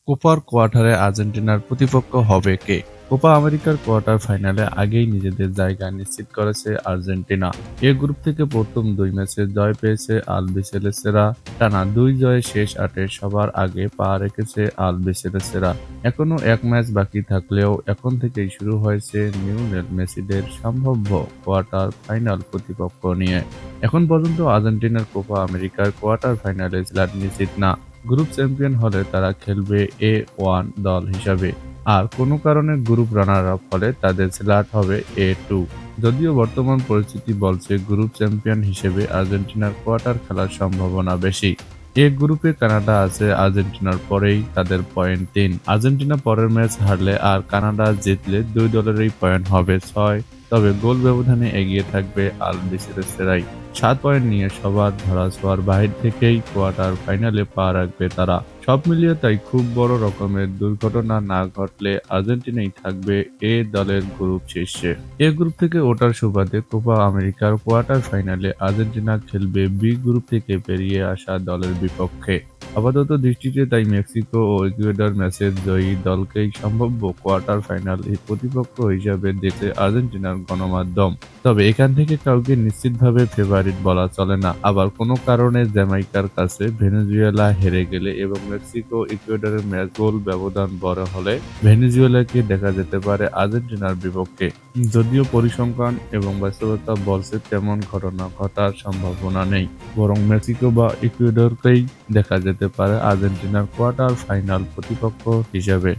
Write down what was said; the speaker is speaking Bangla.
কোপার কোয়ার্টারে আর্জেন্টিনার প্রতিপক্ষ হবে কে? কোপা আমেরিকার কোয়ার্টার ফাইনালে আগেই নিজেদের জায়গা নিশ্চিত করেছে আর্জেন্টিনা। এ গ্রুপ থেকে প্রথম ২ ম্যাচে জয় পেয়েছে আলবিসেলেসেরা। টানা ২ জয়ে শেষ ৮-এ সবার আগে পা রেখেছে আলবিসেলেসেরা। এখনো এক ম্যাচ বাকি থাকলেও এখন থেকেই শুরু হয়েছে লিওনেল মেসিদের সম্ভাব্য কোয়ার্টার ফাইনাল প্রতিপক্ষ নিয়ে। এখন পর্যন্ত আর্জেন্টিনার কোপা আমেরিকার কোয়ার্টার ফাইনালে স্লাট নিশ্চিত না। গ্রুপ চ্যাম্পিয়ন হলে তারা খেলবে A1 দল হিসাবে, আর কোনো কারণে গ্রুপ রানার আপ হলে তাদের স্লট হবে A2। যদিও বর্তমান পরিস্থিতি বলছে গ্রুপ চ্যাম্পিয়ন হিসেবে আর্জেন্টিনার কোয়ার্টার খেলার সম্ভাবনা বেশি। এ গ্রুপে কানাডা আছে আর্জেন্টিনার পরেই, তাদের পয়েন্ট ৩। আর্জেন্টিনা পরের ম্যাচ হারলে আর কানাডা জিতলে দুই দলেরই পয়েন্ট হবে ৬। তবে গোল ব্যবধানে এগিয়ে থাকবে আলবিসেলেসেরাই। ৭ পয়েন্ট নিয়ে সবার ধরাছোঁয়ার বাহির থেকেই কোয়ার্টার ফাইনালে পা রাখবে তারা। সব মিলিয়ে তাই খুব বড় রকমের দুর্ঘটনা না ঘটলে আর্জেন্টিনাই থাকবে এ দলের গ্রুপ শীর্ষে। এ গ্রুপ থেকে ওঠার সুবাদে কোপা আমেরিকার কোয়ার্টার ফাইনালে আর্জেন্টিনা খেলবে বি গ্রুপ থেকে পেরিয়ে আসা দলের বিপক্ষে। আপাতত দৃষ্টিতে তাই মেক্সিকো ও ইকুয়েডর ম্যাচের জয়ী দলকেই সম্ভাব্য কোয়ার্টার ফাইনাল প্রতিপক্ষ হিসাবে দেখছে আর্জেন্টিনার গণমাধ্যম। তবে এখান থেকে কাউকে নিশ্চিতভাবে ফেভারিট বলা চলে না। আবার কোনো কারণে জ্যামাইকার কাছে ভেনেজুয়েলা হেরে গেলে এবং মেক্সিকো ইকুয়েডরের ম্যাচ গোল ব্যবধান বড় হলে ভেনেজুয়েলাকে দেখা যেতে পারে আর্জেন্টিনার বিপক্ষে। যদিও পরিসংখ্যান এবং বাস্তবতা বলছে তেমন ঘটনা ঘটার সম্ভাবনা নেই, বরং মেক্সিকো বা ইকুয়েডরকেই দেখা যেতে পারে আর্জেন্টিনার কোয়ার্টার ফাইনাল প্রতিপক্ষ হিসেবে।